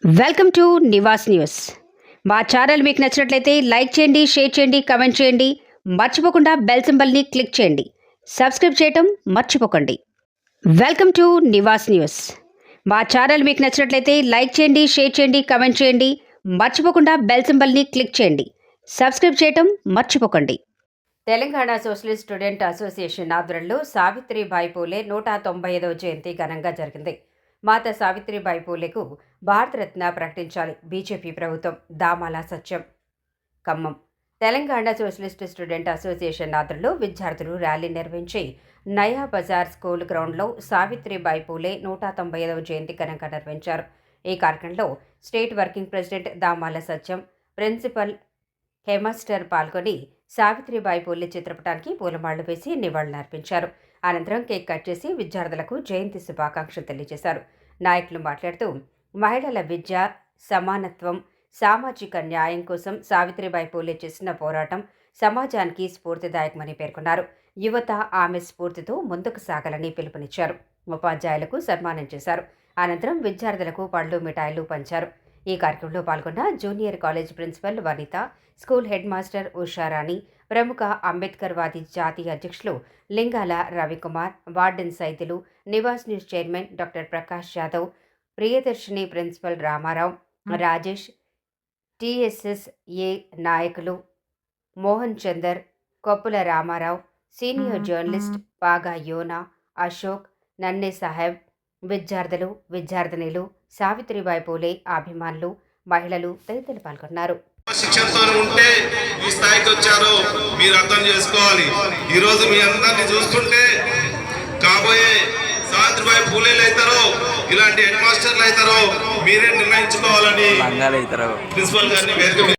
Welcome to Nivas News. మా channel మీకు నచ్చినట్లయితే లైక్ చేయండి, షేర్ చేయండి, కమెంట్ చేయండి. మర్చిపోకుండా బెల్ సింబల్ని క్లిక్ చేయండి. సబ్స్క్రైబ్ చేయటం మర్చిపోకండి. Welcome to Nivas News. మా ఛానల్ మీకు నచ్చినట్లయితే లైక్ చేయండి, షేర్ చేయండి, కమెంట్ చేయండి. మర్చిపోకుండా బెల్ సింబల్ని క్లిక్ చేయండి. సబ్స్క్రైబ్ చేయటం మర్చిపోకండి. తెలంగాణ సోషలిస్ట్ స్టూడెంట్ అసోసియేషన్ ఆధ్వర్యంలో సావిత్రిబాయి పూలే 195వ జయంతి ఘనంగా జరిగింది. మాత సావిత్రిబాయి పూలేకు భారతరత్న ప్రకటించాలి బీజేపీ ప్రభుత్వం, Damala Satyam. Khammam. Telangana socialist student association ఆధ్వర్యంలో విద్యార్థులు ర్యాలీ నిర్వహించి నయా బజార్ స్కూల్ గ్రౌండ్లో సావిత్రిబాయి పూలే 195వ జయంతి ఘనంగా నిర్వహించారు. ఈ కార్యక్రమంలో స్టేట్ వర్కింగ్ ప్రెసిడెంట్ దామాల సత్యం, ప్రిన్సిపల్ హేమాస్టర్ పాల్గొని సావిత్రిబాయి పూలే చిత్రపటానికి పూలమాళ్లు వేసి నివాళులర్పించారు. అనంతరం కేక్ కట్ చేసి విద్యార్థులకు జయంతి శుభాకాంక్షలు తెలియజేశారు. నాయకులు మాట్లాడుతూ మహిళల విద్య, సమానత్వం, సామాజిక న్యాయం కోసం సావిత్రిబాయి పూలే చేసిన పోరాటం సమాజానికి స్ఫూర్తిదాయకమని పేర్కొన్నారు. యువత ఆమె స్ఫూర్తితో ముందుకు సాగాలని పిలుపునిచ్చారు. ఉపాధ్యాయులకు సన్మానం చేశారు. అనంతరం విద్యార్థులకు పళ్ళు, మిఠాయిలు పంచారు. ఈ కార్యక్రమంలో పాల్గొన్న junior college principal Vanitha, school head master Usharani, ప్రముఖ అంబేద్కర్ వాది జాతీయ అధ్యక్షులు Lingala Ravikumar, warden Saidulu, Nivas News chairman doctor Prakash Yadav, Priyadarshini principal Ramarao, Rajesh, TSSA నాయకులు మోహన్ చందర్, కొప్పుల రామారావు, సీనియర్ జర్నలిస్ట్ పాగా యోనా, అశోక్, నన్నే సాహెబ్, విద్యార్థులు, విద్యార్థినిలు, సావిత్రిబాయి పూలే అభిమానులు, మహిళలు తదితరులు పాల్గొన్నారు. శిక్షణతో ఉంటే ఈ స్థాయికి వచ్చారో మీరు అర్థం చేసుకోవాలి. ఈ రోజు మీ అందరిని చూస్తుంటే కాబోయే సావిత్రిబాయి పూలేలు అవుతారో, ఇలాంటి హెడ్ మాస్టర్లు అవుతారో మీరే నిర్ణయించుకోవాలని ప్రిన్సిపల్ గారిని వేదిక మీద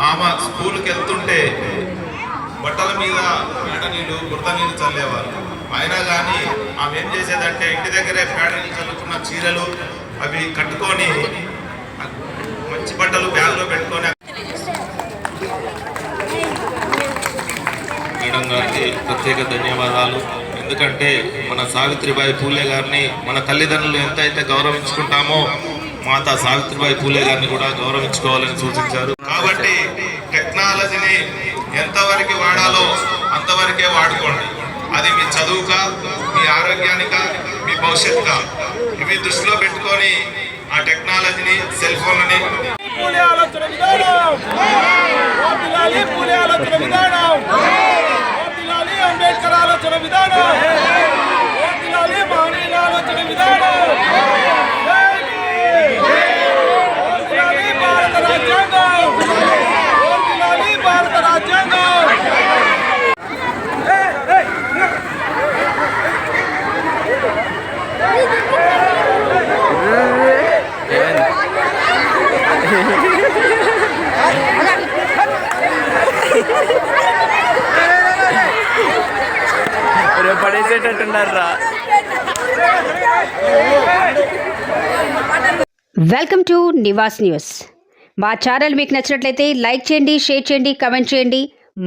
ఆమె స్కూల్కి వెళ్తుంటే బట్టల మీద పేడ నీళ్ళు, బురద నీళ్ళు చల్లేవారు. అయినా కానీ ఆమె ఏం చేసేదంటే ఇంటి దగ్గరే పేడ నీళ్ళు చల్లుకున్న చీరలు అవి కట్టుకొని మంచి బట్టలు బ్యాగ్లో పెట్టుకొని మేడం గారికి ప్రత్యేక ధన్యవాదాలు. ఎందుకంటే మన సావిత్రిబాయి పూలే గారిని మన తల్లిదండ్రులు ఎంతైతే గౌరవించుకుంటామో మాతా సావిత్రిబాయి పూలే గారిని కూడా గౌరవించుకోవాలని సూచించారు. కాబట్టి టెక్నాలజీని ఎంతవరకు వాడాలో అంతవరకే వాడుకోండి. అది మీ చదువుకా, మీ ఆరోగ్యానికా, మీ భవిష్యత్తుకా, ఇవి దృష్టిలో పెట్టుకొని ఆ టెక్నాలజీని, సెల్ ఫోన్లని అంబేద్కర్ ఆలోచన విధానం, మహనీయుల ఆలోచన విధానం, భారత రాజ్యాంగం, భారత రాజ్యాంగం. పడేసేటట్టున్నారా? Welcome to Nivas News. మా ఛానల్ మీకు నచ్చినట్లయితే లైక్ చేయండి, షేర్ చేయండి, కమెంట్ చేయండి.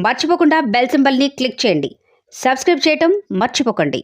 మర్చిపోకుండా బెల్ సింబల్ని క్లిక్ చేయండి. సబ్స్క్రైబ్ చేయటం మర్చిపోకండి.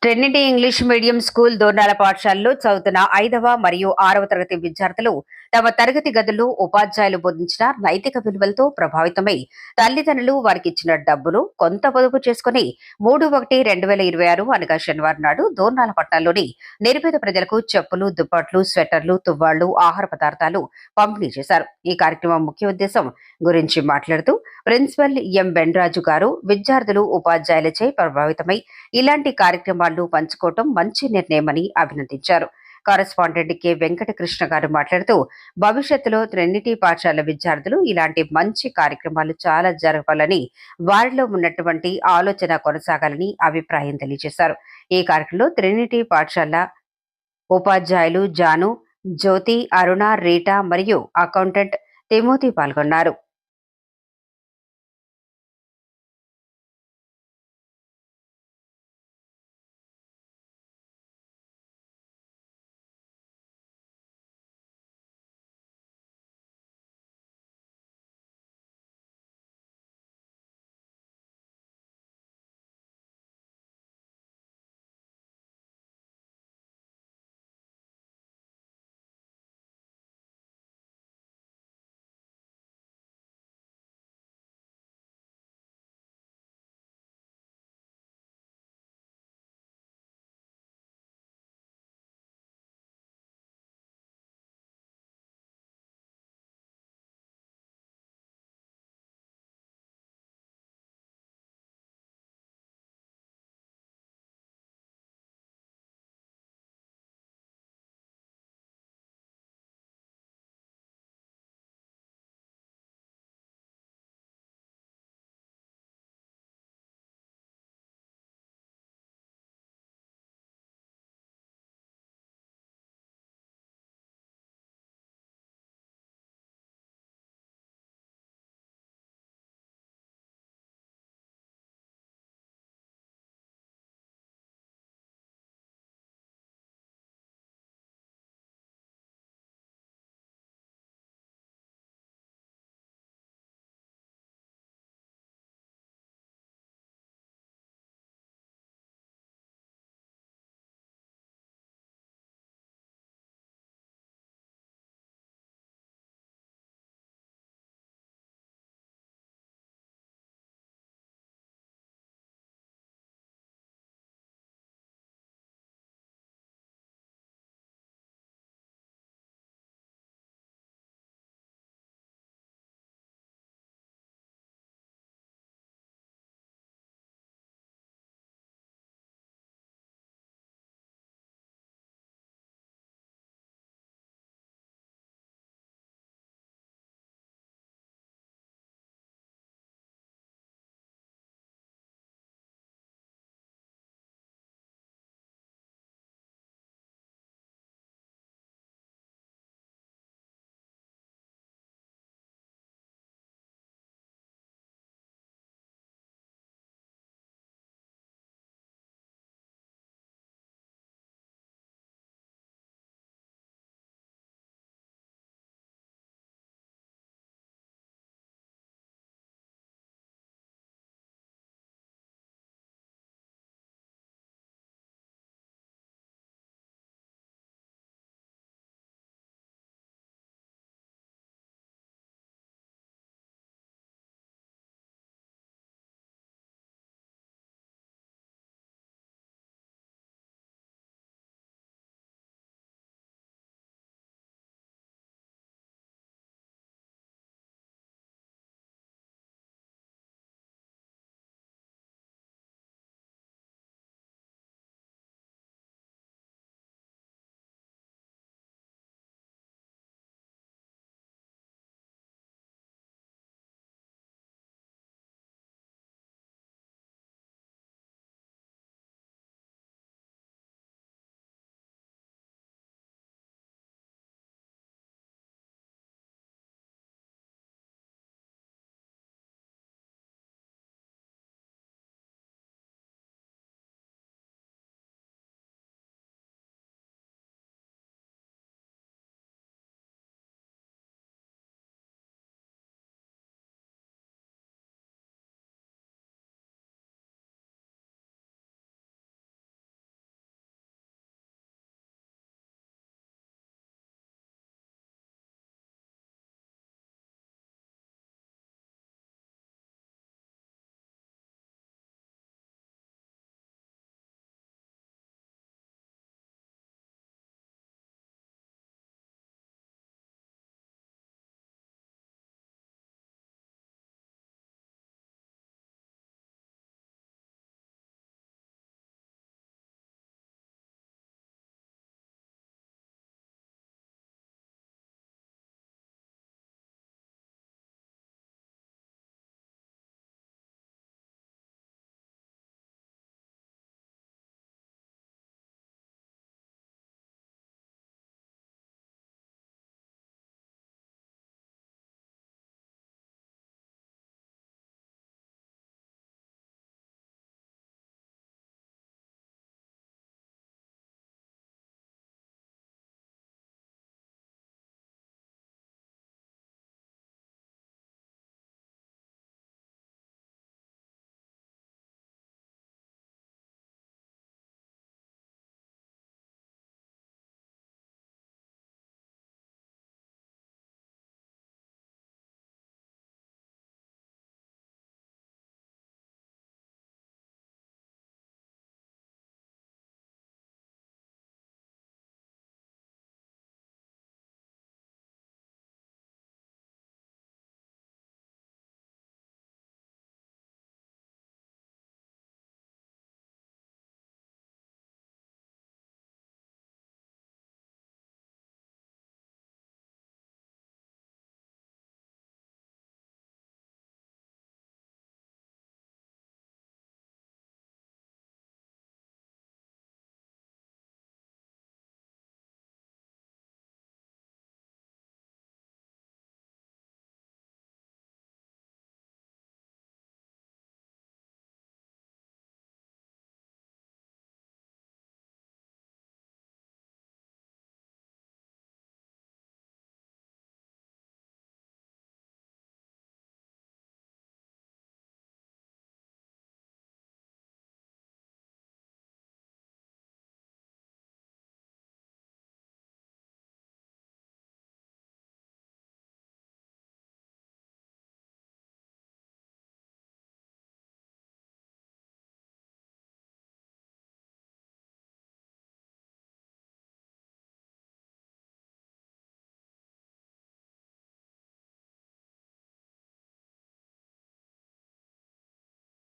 Trinity English medium school Dornala పాఠశాలలో చదువుతున్న 5వ మరియు 6వ తరగతి విద్యార్థులు తమ తరగతి గదుల్లో ఉపాధ్యాయులు బోధించిన నైతిక విలువలతో ప్రభావితమై తల్లిదండ్రులు వారికి ఇచ్చిన డబ్బులు కొంత పొదుపు చేసుకుని 3/1/2026 అనగా శనివారం నాడు దోర్నాల పట్టణంలోని నిరుపేద ప్రజలకు చెప్పులు, దుప్పట్లు, స్వెటర్లు, తువ్వాళ్లు, ఆహార పదార్థాలు పంపిణీ చేశారు. ఈ కార్యక్రమం ముఖ్య ఉద్దేశం గురించి మాట్లాడుతూ ప్రిన్సిపల్ ఎం బెన్రాజు గారు విద్యార్థులు ఉపాధ్యాయులచే ప్రభావితమై ఇలాంటి కార్యక్రమాలను పంచుకోవటం మంచి నిర్ణయమని అభినందించారు. కరెస్పాండెంట్ కె వెంకటకృష్ణ గారు మాట్లాడుతూ భవిష్యత్తులో ట్రినిటీ పాఠశాల విద్యార్థులు ఇలాంటి మంచి కార్యక్రమాలు చాలా జరగాలని, వారిలో ఉన్నటువంటి ఆలోచన కొనసాగాలని అభిప్రాయం తెలియజేశారు. ఈ కార్యక్రమంలో ట్రినిటీ పాఠశాల ఉపాధ్యాయులు జాను, జ్యోతి, అరుణ, రీటా మరియు అకౌంటెంట్ తిమోతి పాల్గొన్నారు.